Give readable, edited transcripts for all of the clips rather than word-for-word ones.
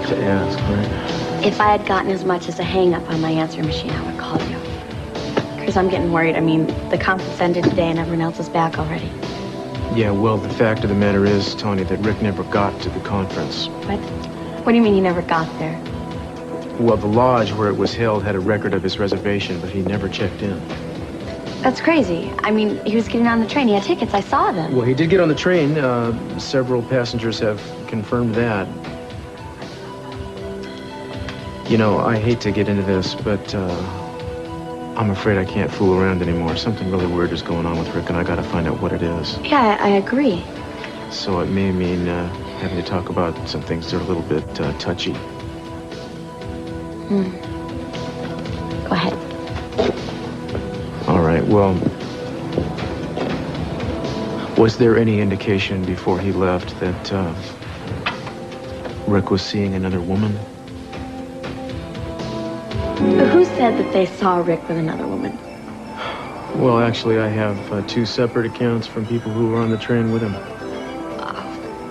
have to ask, right? If I had gotten as much as a hang-up on my answering machine, I would call you. Because I'm getting worried. I mean, the conference ended today and everyone else is back already. Yeah, well, the fact of the matter is, Tony, that Rick never got to the conference. What? What do you mean he never got there? Well, the lodge where it was held had a record of his reservation, but he never checked in. That's crazy. I mean, he was getting on the train. He had tickets. I saw them. Well, he did get on the train. Several passengers have confirmed that. You know, I hate to get into this, but I'm afraid I can't fool around anymore. Something really weird is going on with Rick, and I gotta find out what it is. Yeah, I agree. So it may mean having to talk about some things that are a little bit touchy. Go ahead. All right, well, was there any indication before he left that Rick was seeing another woman? Who said that they saw Rick with another woman? Well, actually, I have two separate accounts from people who were on the train with him.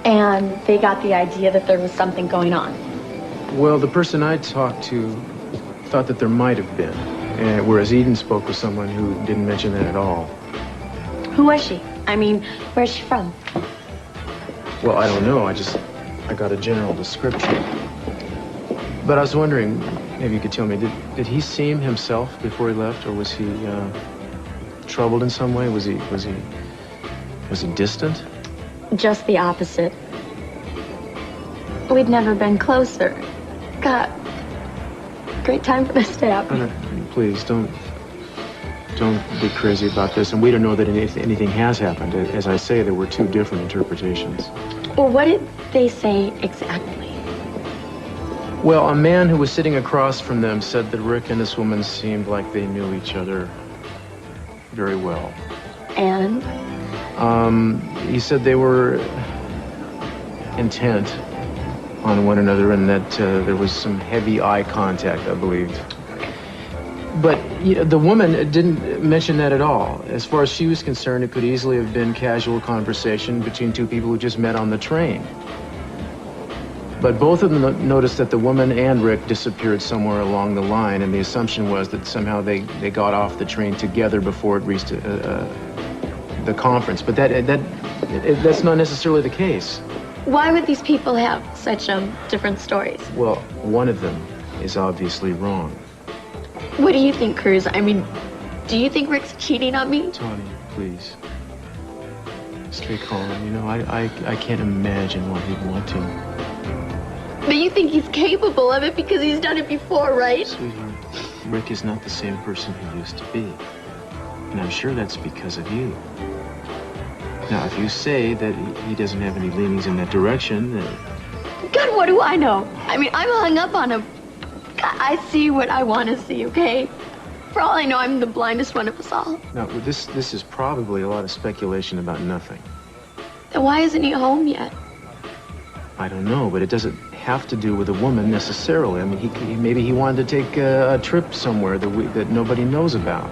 And they got the idea that there was something going on. Well, the person I talked to thought that there might have been, whereas Eden spoke with someone who didn't mention that at all. Who was she? I mean, where's she from? Well, I don't know. I got a general description. But I was wondering, maybe you could tell me, did he seem himself before he left, or was he troubled in some way? Was he distant? Just the opposite. We'd never been closer. God, great time for this to happen. No, please, don't be crazy about this. And we don't know that anything has happened. As I say, there were two different interpretations. Well, what did they say exactly? Well, a man who was sitting across from them said that Rick and this woman seemed like they knew each other very well. And? He said they were intent on one another and that there was some heavy eye contact, I believed. But you know, the woman didn't mention that at all. As far as she was concerned, it could easily have been casual conversation between two people who just met on the train. But both of them noticed that the woman and Rick disappeared somewhere along the line, and the assumption was that somehow they got off the train together before it reached the conference. But that's not necessarily the case. Why would these people have such different stories? Well, one of them is obviously wrong. What do you think, Cruz? I mean, do you think Rick's cheating on me? Tony, please. Stay calm. You know, I can't imagine why he'd want to. But you think he's capable of it because he's done it before, right? Sweetheart, Rick is not the same person he used to be. And I'm sure that's because of you. Now, if you say that he doesn't have any leanings in that direction, then... God, what do I know? I mean, I'm hung up on him. God, I see what I want to see, okay? For all I know, I'm the blindest one of us all. Now, this is probably a lot of speculation about nothing. Then why isn't he home yet? I don't know, but it doesn't have to do with a woman necessarily. I mean, maybe he wanted to take a trip somewhere that nobody knows about.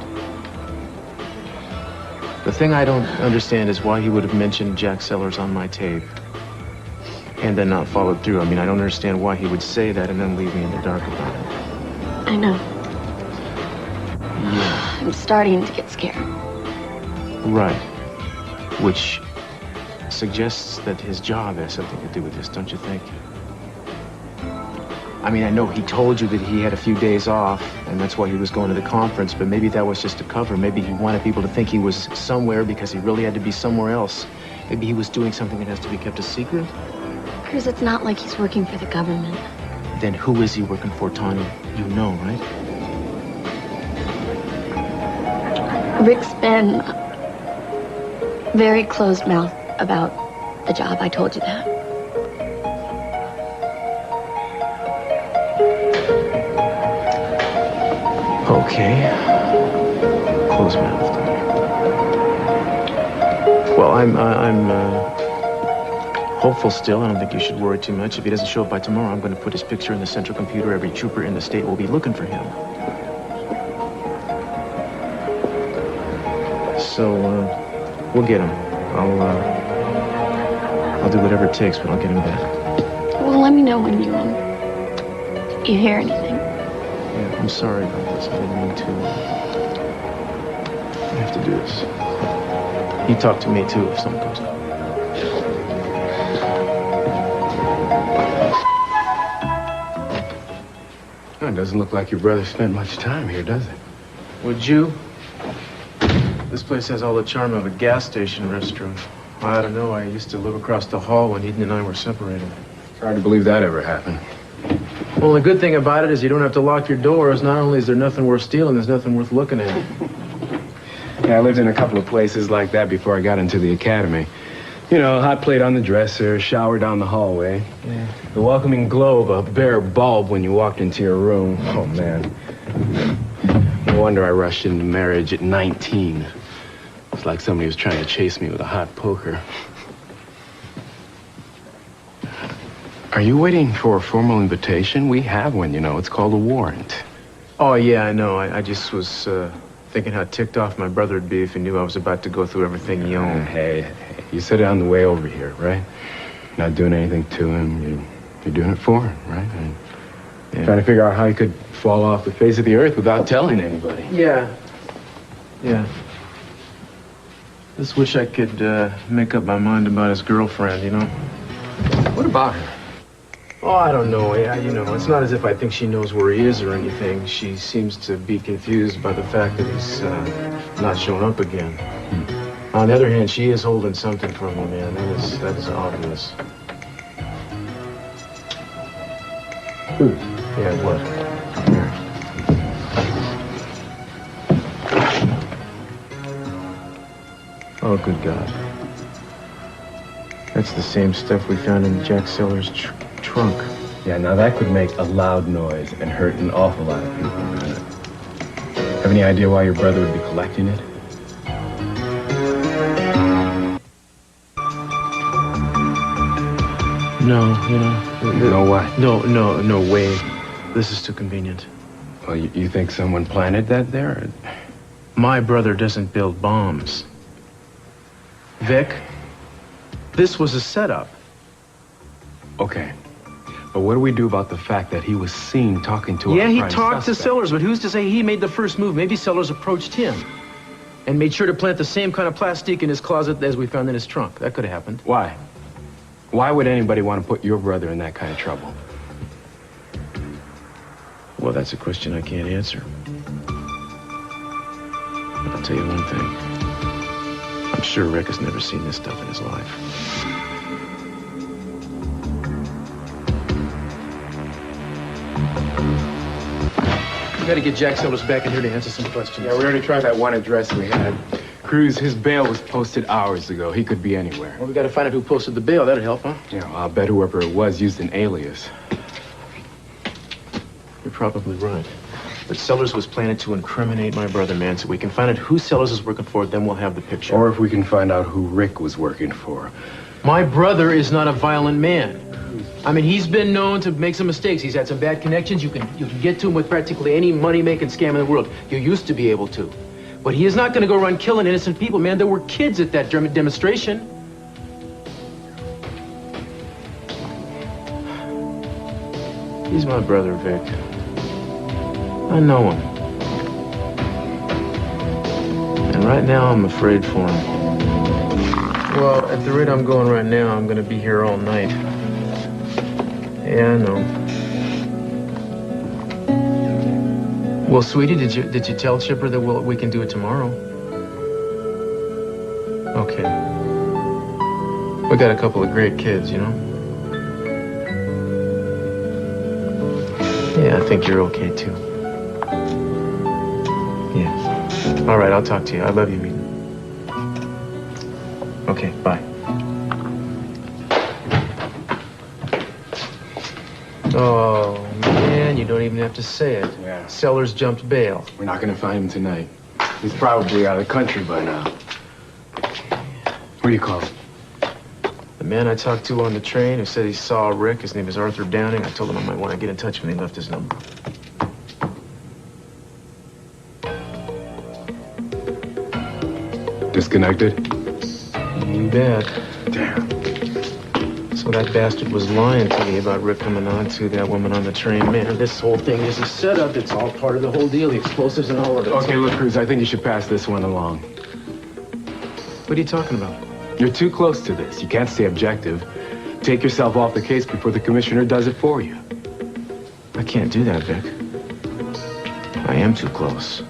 The thing I don't understand is why he would have mentioned Jack Sellers on my tape and then not followed through. I mean, I don't understand why he would say that and then leave me in the dark about it. I know. Yeah. I'm starting to get scared. Right. Which suggests that his job has something to do with this, don't you think? I mean, I know he told you that he had a few days off, and that's why he was going to the conference, but maybe that was just a cover. Maybe he wanted people to think he was somewhere because he really had to be somewhere else. Maybe he was doing something that has to be kept a secret. Cruz, it's not like he's working for the government. Then who is he working for, Tony? You know, right? Rick's been very closed-mouthed about the job. I told you that. Okay. Close-mouthed. Well, I'm hopeful still. I don't think you should worry too much. If he doesn't show up by tomorrow, I'm going to put his picture in the central computer. Every trooper in the state will be looking for him. So, we'll get him. I'll do whatever it takes, but I'll get him back. Well, let me know when you you hear anything. Yeah, I'm sorry about this. I didn't mean to. I have to do this. You talk to me, too, if something comes up. Oh, it doesn't look like your brother spent much time here, does it? Would you? This place has all the charm of a gas station restroom. I don't know. I used to live across the hall when Eden and I were separated. It's hard to believe that ever happened. Well, the good thing about it is you don't have to lock your doors. Not only is there nothing worth stealing, there's nothing worth looking at. Yeah, I lived in a couple of places like that before I got into the academy. You know, a hot plate on the dresser, shower down the hallway. Yeah. The welcoming glow of a bare bulb when you walked into your room. Oh, man. No wonder I rushed into marriage at 19. It's like somebody was trying to chase me with a hot poker. Are you waiting for a formal invitation? We have one, you know. It's called a warrant. Oh, yeah, I know. I just was thinking how ticked off my brother would be if he knew I was about to go through everything he owned. Hey, you said it on the way over here, right? Not doing anything to him. You're doing it for him, right? Yeah. Trying to figure out how he could fall off the face of the earth without telling anybody. Yeah. Yeah. Just wish I could make up my mind about his girlfriend, you know? What about her? Oh, I don't know. Yeah, you know, it's not as if I think she knows where he is or anything. She seems to be confused by the fact that he's not showing up again. On the other hand, she is holding something from me, man. That is obvious. Who? Yeah, what? Oh, good God. That's the same stuff we found in Jack Seller's trunk. Yeah, now that could make a loud noise and hurt an awful lot of people. Have any idea why your brother would be collecting it? No, you know. You know what? No way. This is too convenient. Well, you think someone planted that there? Or? My brother doesn't build bombs. Vic, this was a setup. Okay. But what do we do about the fact that he was seen talking to Yeah, our he prime talked to suspect? Sellers, but who's to say he made the first move? Maybe Sellers approached him and made sure to plant the same kind of plastique in his closet as we found in his trunk. That could have happened. Why? Why would anybody want to put your brother in that kind of trouble? Well, that's a question I can't answer. But I'll tell you one thing. I'm sure Rick has never seen this stuff in his life. We gotta get Jack Sellers back in here to answer some questions. Yeah, we already tried that one address we had. Cruz, his bail was posted hours ago. He could be anywhere. Well, we gotta find out who posted the bail. That'd help, huh? You know, I'll bet whoever it was used an alias. You're probably right. But Sellers was planning to incriminate my brother, man, so we can find out who Sellers is working for, then we'll have the picture. Or if we can find out who Rick was working for. My brother is not a violent man. I mean, he's been known to make some mistakes. He's had some bad connections. You can get to him with practically any money-making scam in the world. You used to be able to. But he is not going to go around killing innocent people, man. There were kids at that demonstration. He's my brother, Vic. I know him. And right now, I'm afraid for him. Well, at the rate I'm going right now, I'm going to be here all night. Yeah, I know. Well, sweetie, did you tell Chipper that we can do it tomorrow? Okay. We got a couple of great kids, you know? Yeah, I think you're okay, too. Yeah. All right, I'll talk to you. I love you, Eden. Okay, bye. Oh, man, you don't even have to say it. Yeah. Sellers jumped bail. We're not going to find him tonight. He's probably out of the country by now. What do you call him? The man I talked to on the train who said he saw Rick, his name is Arthur Downing. I told him I might want to get in touch when he left his number. Disconnected? You bet. Damn. So Well, that bastard was lying to me about Rick coming on to that woman on the train. Man, this whole thing is a setup. It's all part of the whole deal, the explosives and all of it. Okay, look, Cruz, I think you should pass this one along. What are you talking about? You're too close to this. You can't stay objective. Take yourself off the case before the commissioner does it for you. I can't do that, Vic. I am too close.